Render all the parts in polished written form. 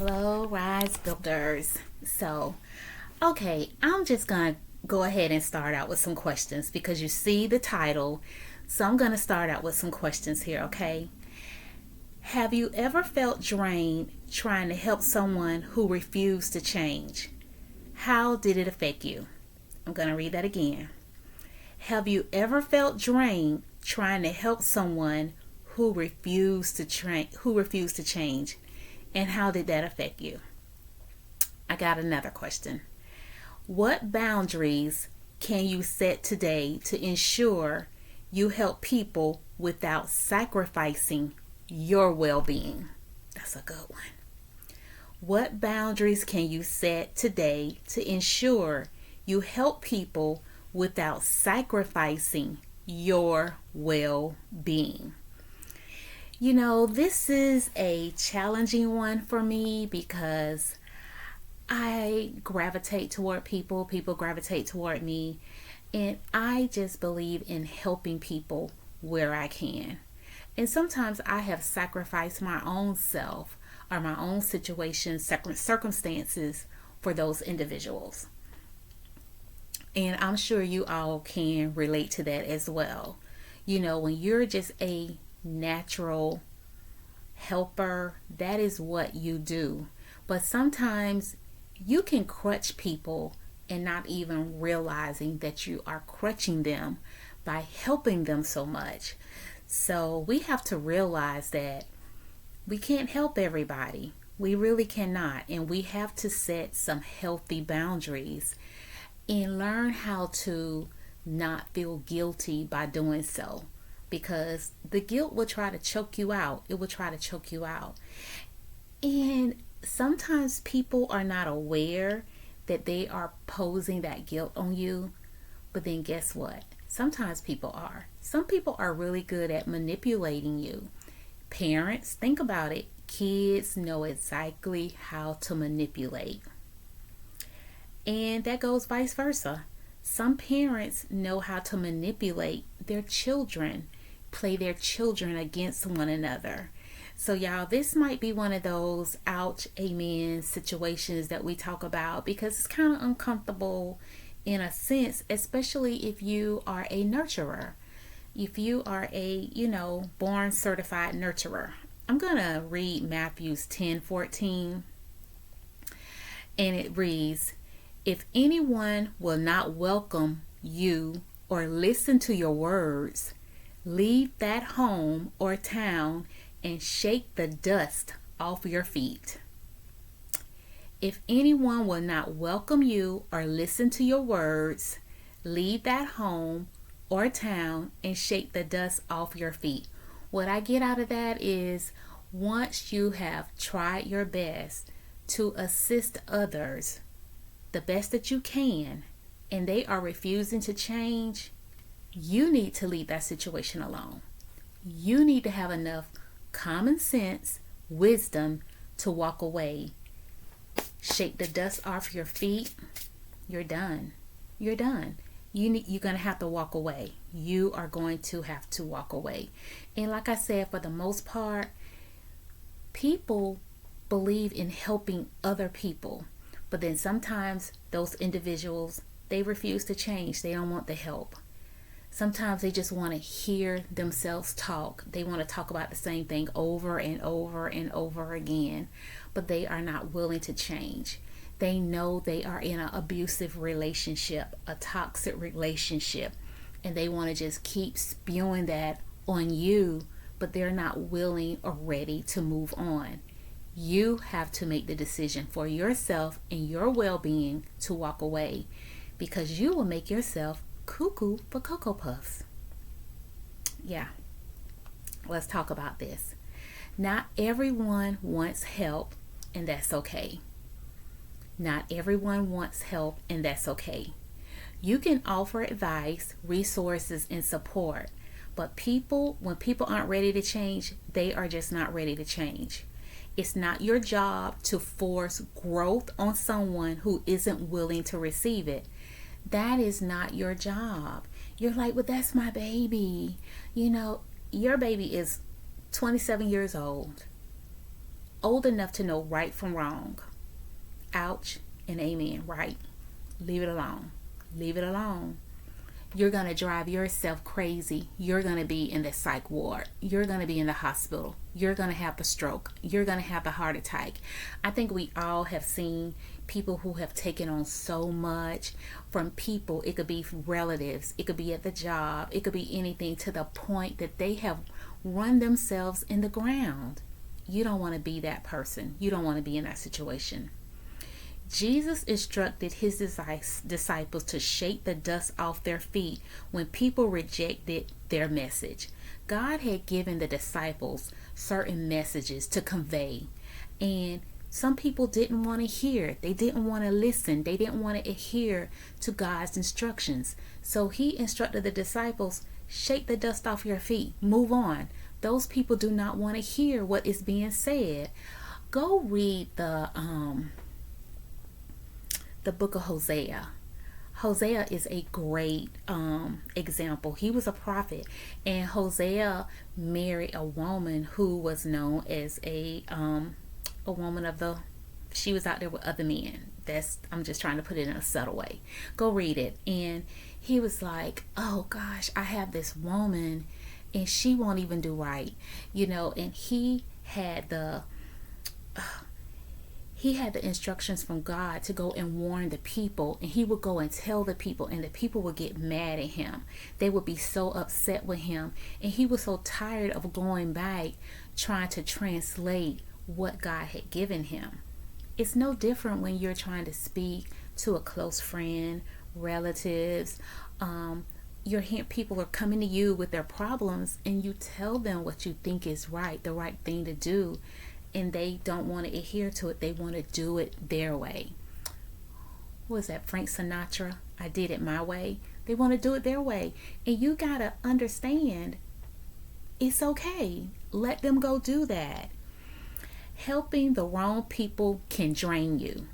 Hello, Rise Builders. Okay, I'm just gonna go ahead and start out with some questions because you see the title. So I'm gonna start out with some questions here, okay? Have you ever felt drained trying to help someone who refused to change? How did it affect you? I'm gonna read that again. Have you ever felt drained trying to help someone who refused to change? And how did that affect you? I got another question. What boundaries can you set today to ensure you help people without sacrificing your well being? That's a good one. What boundaries can you set today to ensure you help people without sacrificing your well being? This is a challenging one for me because I gravitate toward people, people gravitate toward me, and I just believe in helping people where I can. And sometimes I have sacrificed my own self or my own situations, circumstances for those individuals. And I'm sure you all can relate to that as well. When you're just a natural helper, that is what you do. But sometimes you can crutch people and not even realizing that you are crutching them by helping them so much. So we have to realize that we can't help everybody. We really cannot. And we have to set some healthy boundaries and learn how to not feel guilty by doing so, because the guilt will try to choke you out. It will try to choke you out. And sometimes people are not aware that they are posing that guilt on you. But then guess what? Sometimes people are. Some people are really good at manipulating you. Parents, think about it. Kids know exactly how to manipulate. And that goes vice versa. Some parents know how to manipulate their children, play their children against one another. So, y'all, this might be one of those ouch, amen situations that we talk about because it's kind of uncomfortable in a sense, especially if you are a nurturer. If you are a, born certified nurturer. I'm going to read Matthews 10:14, and it reads, "If anyone will not welcome you or listen to your words, leave that home or town and shake the dust off your feet." If anyone will not welcome you or listen to your words, leave that home or town and shake the dust off your feet. What I get out of that is once you have tried your best to assist others the best that you can and they are refusing to change, you need to leave that situation alone. You need to have enough common sense, wisdom to walk away. Shake the dust off your feet. You're done. You're done. You're going to have to walk away. You are going to have to walk away. And like I said, for the most part, people believe in helping other people. But then sometimes those individuals, they refuse to change. They don't want the help. Sometimes they just want to hear themselves talk. They want to talk about the same thing over and over and over again, but they are not willing to change. They know they are in an abusive relationship, a toxic relationship, and they want to just keep spewing that on you, but they're not willing or ready to move on. You have to make the decision for yourself and your well-being to walk away, because you will make yourself cuckoo for Cocoa Puffs. Yeah, let's talk about this. Not everyone wants help, and that's okay. Not everyone wants help, and that's okay. You can offer advice, resources, and support, but when people aren't ready to change, they are just not ready to change. It's not your job to force growth on someone who isn't willing to receive it. That is not your job. You're like, well, that's my baby. Your baby is 27 years old. old enough to know right from wrong. Ouch and amen, right? Leave it alone. Leave it alone. You're going to drive yourself crazy. You're going to be in the psych ward. You're going to be in the hospital. You're going to have the stroke. You're going to have the heart attack. I think we all have seen people who have taken on so much from people. It could be relatives. It could be at the job. It could be anything, to the point that they have run themselves in the ground. You don't want to be that person. You don't want to be in that situation. Jesus instructed his disciples to shake the dust off their feet when people rejected their message. God had given the disciples certain messages to convey, and some people didn't want to hear. They didn't want to listen. They didn't want to adhere to God's instructions. So he instructed the disciples, shake the dust off your feet. Move on. Those people do not want to hear what is being said. Go read the book of Hosea. Hosea is a great example. He was a prophet, and Hosea married a woman who was known as a woman of the. She was out there with other men. I'm just trying to put it in a subtle way. Go read it. And he was like, "Oh gosh, I have this woman, and she won't even do right, And he had the instructions from God to go and warn the people, and he would go and tell the people, and the people would get mad at him. They would be so upset with him, and he was so tired of going back trying to translate what God had given him. It's no different when you're trying to speak to a close friend, relatives. People are coming to you with their problems, and you tell them what you think is right, the right thing to do, and they don't want to adhere to it. They want to do it their way. What was that, Frank Sinatra? I did it my way. They want to do it their way. And you got to understand, it's okay. Let them go do that. Helping the wrong people can drain you.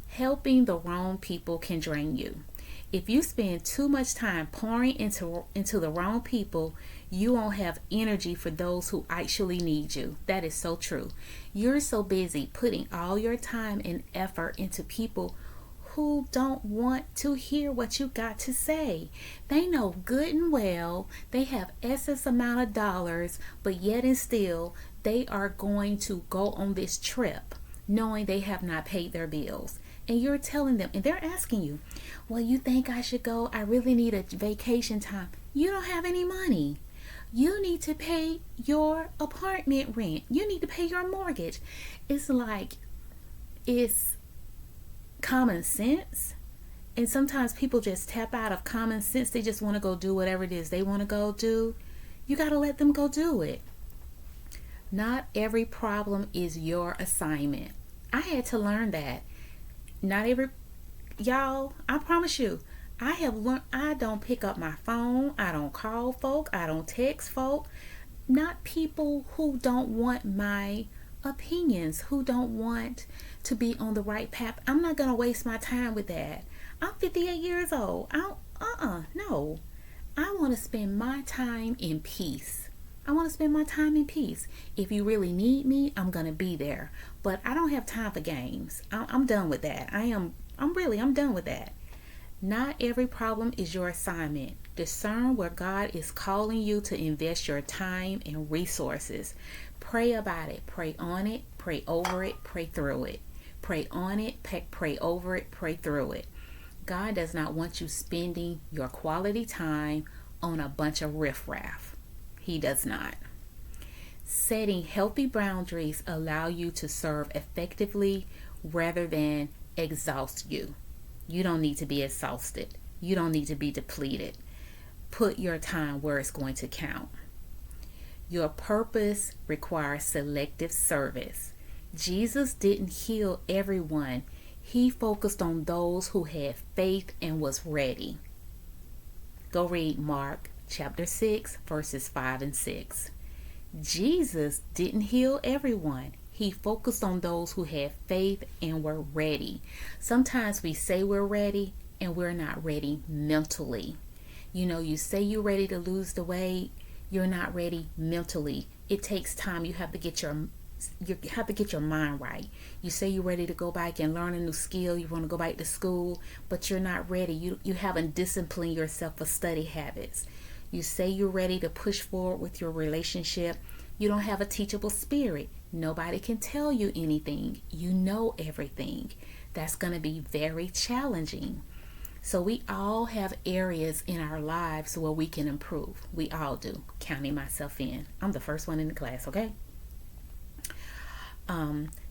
Helping the wrong people can drain you. If you spend too much time pouring into the wrong people, you won't have energy for those who actually need you. That is so true. You're so busy putting all your time and effort into people who don't want to hear what you got to say. They know good and well they have excess amount of dollars, but yet and still they are going to go on this trip knowing they have not paid their bills. And you're telling them, and they're asking you, well, you think I should go? I really need a vacation time. You don't have any money. You need to pay your apartment rent. You need to pay your mortgage. It's like, it's common sense. And sometimes people just tap out of common sense. They just want to go do whatever it is they want to go do. You got to let them go do it. Not every problem is your assignment. I had to learn that. Y'all, I promise you, I have learned I don't pick up my phone. I don't call folk. I don't text folk. Not people who don't want my opinions, who don't want to be on the right path. I'm not going to waste my time with that. I'm 58 years old. No. I want to spend my time in peace. If you really need me, I'm going to be there. But I don't have time for games. I'm done with that. I'm done with that. Not every problem is your assignment. Discern where God is calling you to invest your time and resources. Pray about it. Pray on it. Pray over it. Pray through it. Pray on it. Pray over it. Pray through it. God does not want you spending your quality time on a bunch of riffraff. He does not. Setting healthy boundaries allow you to serve effectively rather than exhaust you. You don't need to be exhausted. You don't need to be depleted. Put your time where it's going to count. Your purpose requires selective service. Jesus didn't heal everyone. He focused on those who had faith and was ready. Go read Mark chapter 6, verses 5 and 6. Jesus didn't heal everyone. He focused on those who had faith and were ready. Sometimes we say we're ready and we're not ready mentally. You say you're ready to lose the weight. You're not ready mentally. It takes time. You have to get your You have to get your mind right. You say you're ready to go back and learn a new skill. You want to go back to school, but you're not ready. You haven't disciplined yourself for study habits. You say you're ready to push forward with your relationship. You don't have a teachable spirit. Nobody can tell you anything. You know everything. That's going to be very challenging. So we all have areas in our lives where we can improve. We all do, counting myself in. I'm the first one in the class, okay?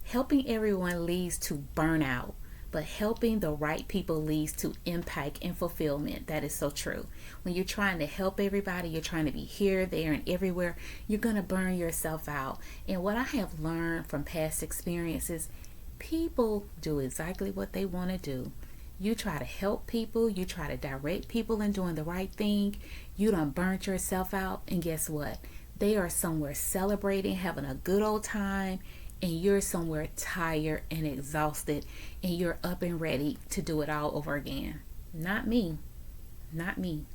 Helping everyone leads to burnout, but helping the right people leads to impact and fulfillment. That is so true. When you're trying to help everybody, you're trying to be here, there, and everywhere, you're going to burn yourself out. And what I have learned from past experiences, people do exactly what they want to do. You try to help people, you try to direct people in doing the right thing, you done burnt yourself out, and guess what? They are somewhere celebrating, having a good old time, and you're somewhere tired and exhausted, and you're up and ready to do it all over again. Not me. Not me.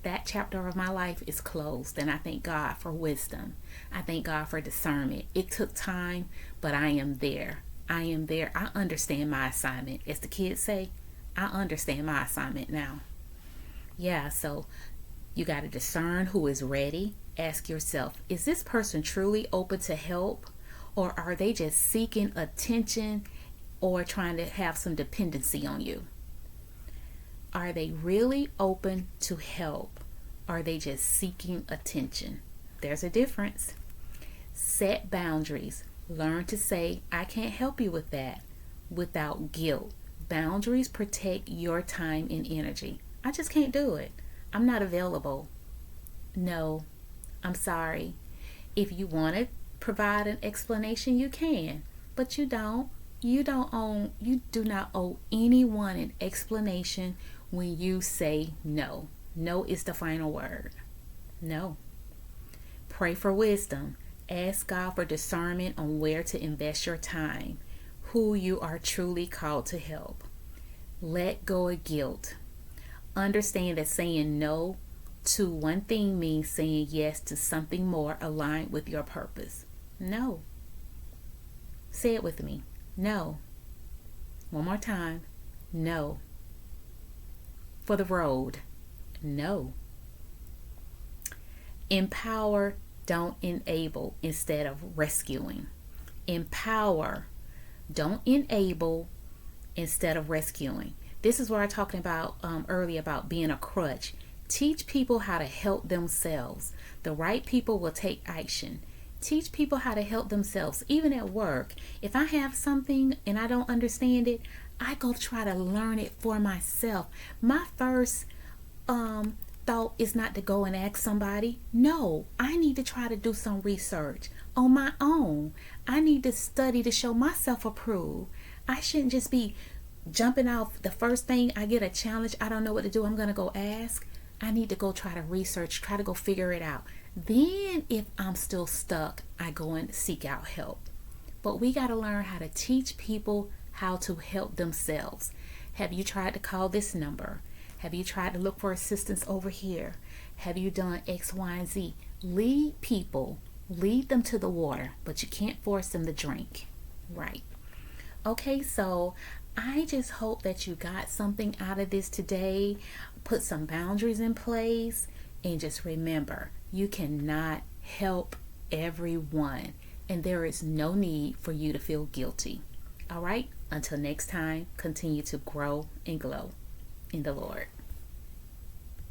That chapter of my life is closed, and I thank God for wisdom. I thank God for discernment. It took time, but I am there. I am there. I understand my assignment. As the kids say, I understand my assignment now. Yeah, so you got to discern who is ready. Ask yourself, is this person truly open to help? Or are they just seeking attention or trying to have some dependency on you? Are they really open to help? Or are they just seeking attention? There's a difference. Set boundaries. Learn to say, I can't help you with that without guilt. Boundaries protect your time and energy. I just can't do it. I'm not available. No, I'm sorry. If you want to provide an explanation, you can, but you don't. You do not owe anyone an explanation when you say no. No is the final word. No. Pray for wisdom. Ask God for discernment on where to invest your time, who you are truly called to help. Let go of guilt. Understand that saying no to one thing means saying yes to something more aligned with your purpose. No. Say it with me. No. One more time. No. For the road. No. Empower, don't enable instead of rescuing. Empower, don't enable instead of rescuing. This is what I was talking about earlier about being a crutch. Teach people how to help themselves. The right people will take action. Teach people how to help themselves, even at work. If I have something and I don't understand it, I go try to learn it for myself. My first thought is not to go and ask somebody. No, I need to try to do some research on my own. I need to study to show myself approved. I shouldn't just be jumping off the first thing I get a challenge. I don't know what to do. I'm going to go ask. I need to go try to research, try to go figure it out. Then if I'm still stuck, I go and seek out help. But we got to learn how to teach people how to help themselves. Have you tried to call this number? Have you tried to look for assistance over here? Have you done X, Y, and Z? Lead people. Lead them to the water, but you can't force them to drink. Right. Okay, so I just hope that you got something out of this today. Put some boundaries in place, and just remember, you cannot help everyone, and there is no need for you to feel guilty. All right, until next time, continue to grow and glow in the Lord.